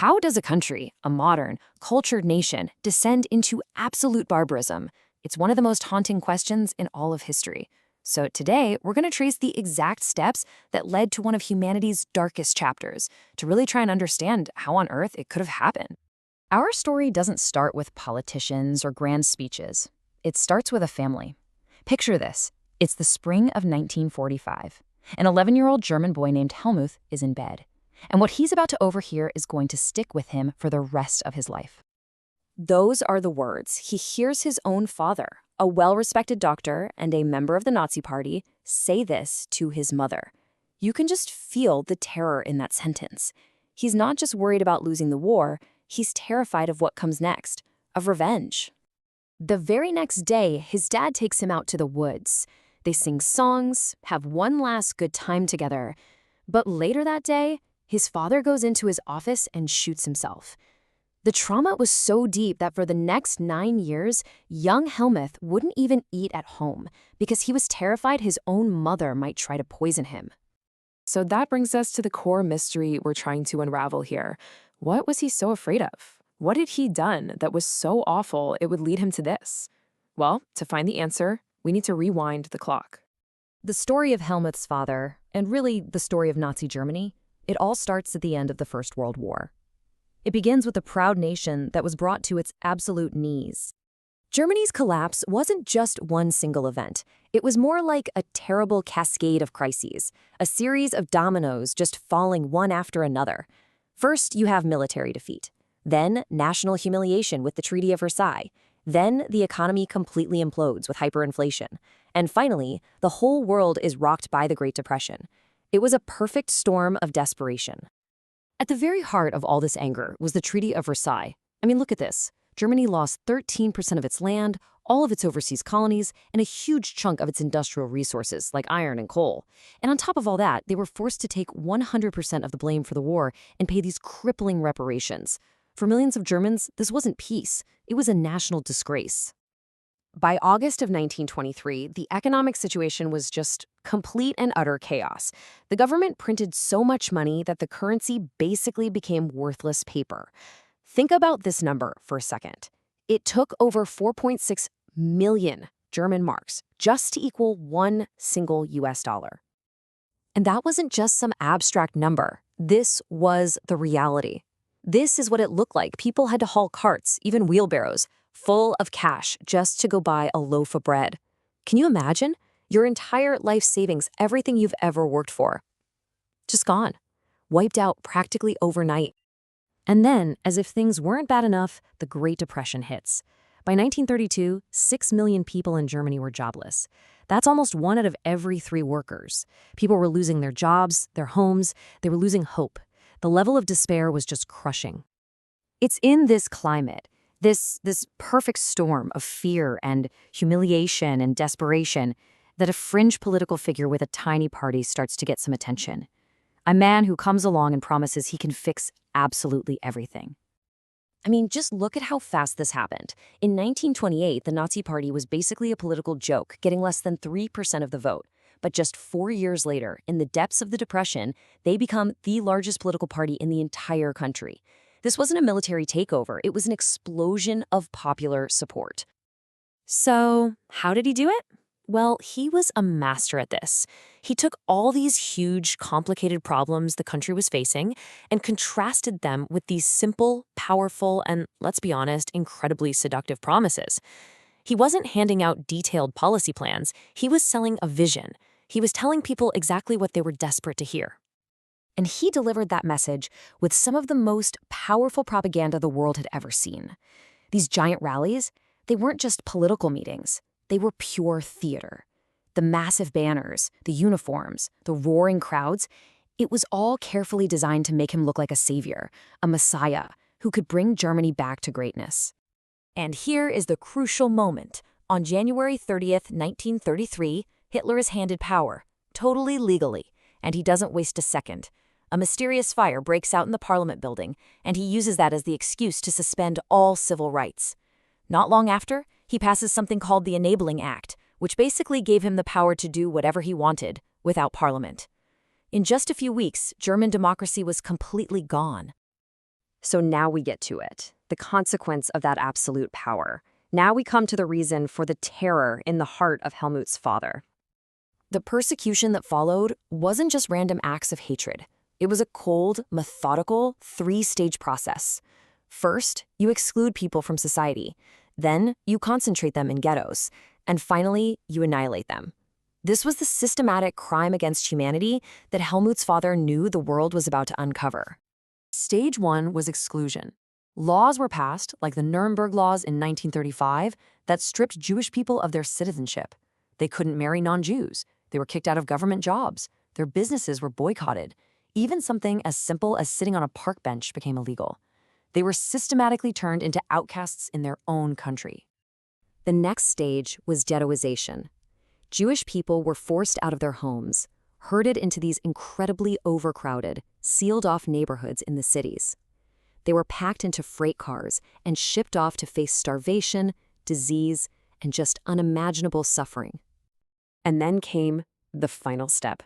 How does a country, a modern, cultured nation, descend into absolute barbarism? It's one of the most haunting questions in all of history. So today, we're going to trace the exact steps that led to one of humanity's darkest chapters, to really try and understand how on earth it could have happened. Our story doesn't start with politicians or grand speeches. It starts with a family. Picture this. It's the spring of 1945. An 11-year-old German boy named Helmuth is in bed. And what he's about to overhear is going to stick with him for the rest of his life. Those are the words he hears his own father, a well-respected doctor and a member of the Nazi Party, say this to his mother. You can just feel the terror in that sentence. He's not just worried about losing the war, he's terrified of what comes next, of revenge. The very next day, his dad takes him out to the woods. They sing songs, have one last good time together. But later that day, his father goes into his office and shoots himself. The trauma was so deep that for the next 9 years, young Helmuth wouldn't even eat at home because he was terrified his own mother might try to poison him. So that brings us to the core mystery we're trying to unravel here. What was he so afraid of? What had he done that was so awful it would lead him to this? Well, to find the answer, we need to rewind the clock. The story of Helmuth's father, and really the story of Nazi Germany, it all starts at the end of the First World War. It begins with a proud nation that was brought to its absolute knees. Germany's collapse wasn't just one single event. It was more like a terrible cascade of crises, a series of dominoes just falling one after another. First, you have military defeat. Then, national humiliation with the Treaty of Versailles. Then, the economy completely implodes with hyperinflation. And finally, the whole world is rocked by the Great Depression. It was a perfect storm of desperation. At the very heart of all this anger was the Treaty of Versailles. I mean, look at this. Germany lost 13% of its land, all of its overseas colonies, and a huge chunk of its industrial resources, like iron and coal. And on top of all that, they were forced to take 100% of the blame for the war and pay these crippling reparations. For millions of Germans, this wasn't peace. It was a national disgrace. By August of 1923, the economic situation was just complete and utter chaos. The government printed so much money that the currency basically became worthless paper. Think about this number for a second. It took over 4.6 million German marks just to equal one single US dollar. And that wasn't just some abstract number. This was the reality. This is what it looked like. People had to haul carts, even wheelbarrows, full of cash just to go buy a loaf of bread. Can you imagine? Your entire life savings, everything you've ever worked for, just gone, wiped out practically overnight. And then, as if things weren't bad enough, the Great Depression hits. By 1932, 6 million people in Germany were jobless. That's almost 1 out of every 3 workers. People were losing their jobs, their homes, they were losing hope. The level of despair was just crushing. It's in this climate, this perfect storm of fear and humiliation and desperation, that a fringe political figure with a tiny party starts to get some attention. A man who comes along and promises he can fix absolutely everything. I mean, just look at how fast this happened. In 1928, the Nazi Party was basically a political joke, getting less than 3% of the vote. But just 4 years later, in the depths of the Depression, they become the largest political party in the entire country. This wasn't a military takeover, it was an explosion of popular support. So, how did he do it? Well, he was a master at this. He took all these huge, complicated problems the country was facing and contrasted them with these simple, powerful, and, let's be honest, incredibly seductive promises. He wasn't handing out detailed policy plans, he was selling a vision. He was telling people exactly what they were desperate to hear. And he delivered that message with some of the most powerful propaganda the world had ever seen. These giant rallies, they weren't just political meetings. They were pure theater. The massive banners, the uniforms, the roaring crowds, it was all carefully designed to make him look like a savior, a messiah, who could bring Germany back to greatness. And here is the crucial moment. On January 30th, 1933, Hitler is handed power, totally legally, and he doesn't waste a second. A mysterious fire breaks out in the Parliament building, and he uses that as the excuse to suspend all civil rights. Not long after, he passes something called the Enabling Act, which basically gave him the power to do whatever he wanted without Parliament. In just a few weeks, German democracy was completely gone. So now we get to it, the consequence of that absolute power. Now we come to the reason for the terror in the heart of Helmut's father. The persecution that followed wasn't just random acts of hatred. It was a cold, methodical, three-stage process. First, you exclude people from society. Then, you concentrate them in ghettos. And finally, you annihilate them. This was the systematic crime against humanity that Helmut's father knew the world was about to uncover. Stage 1 was exclusion. Laws were passed, like the Nuremberg Laws in 1935, that stripped Jewish people of their citizenship. They couldn't marry non-Jews. They were kicked out of government jobs. Their businesses were boycotted. Even something as simple as sitting on a park bench became illegal. They were systematically turned into outcasts in their own country. The next stage was ghettoization. Jewish people were forced out of their homes, herded into these incredibly overcrowded, sealed-off neighborhoods in the cities. They were packed into freight cars and shipped off to face starvation, disease, and just unimaginable suffering. And then came the final step,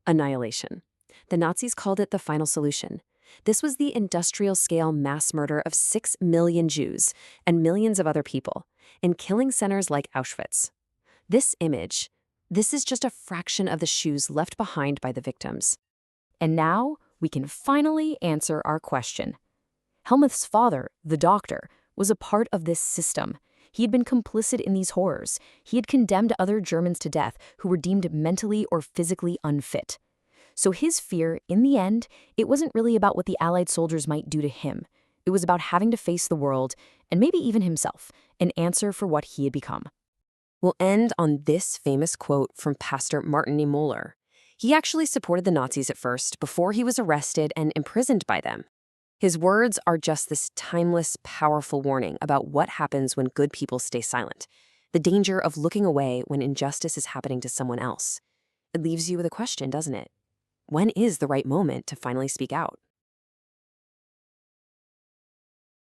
annihilation. The Nazis called it the final solution. This was the industrial-scale mass murder of 6 million Jews and millions of other people in killing centers like Auschwitz. This image, this is just a fraction of the shoes left behind by the victims. And now, we can finally answer our question. Helmut's father, the doctor, was a part of this system. He had been complicit in these horrors. He had condemned other Germans to death who were deemed mentally or physically unfit. So his fear, in the end, it wasn't really about what the Allied soldiers might do to him. It was about having to face the world, and maybe even himself, an answer for what he had become. We'll end on this famous quote from Pastor Martin Niemöller. He actually supported the Nazis at first, before he was arrested and imprisoned by them. His words are just this timeless, powerful warning about what happens when good people stay silent, the danger of looking away when injustice is happening to someone else. It leaves you with a question, doesn't it? When is the right moment to finally speak out?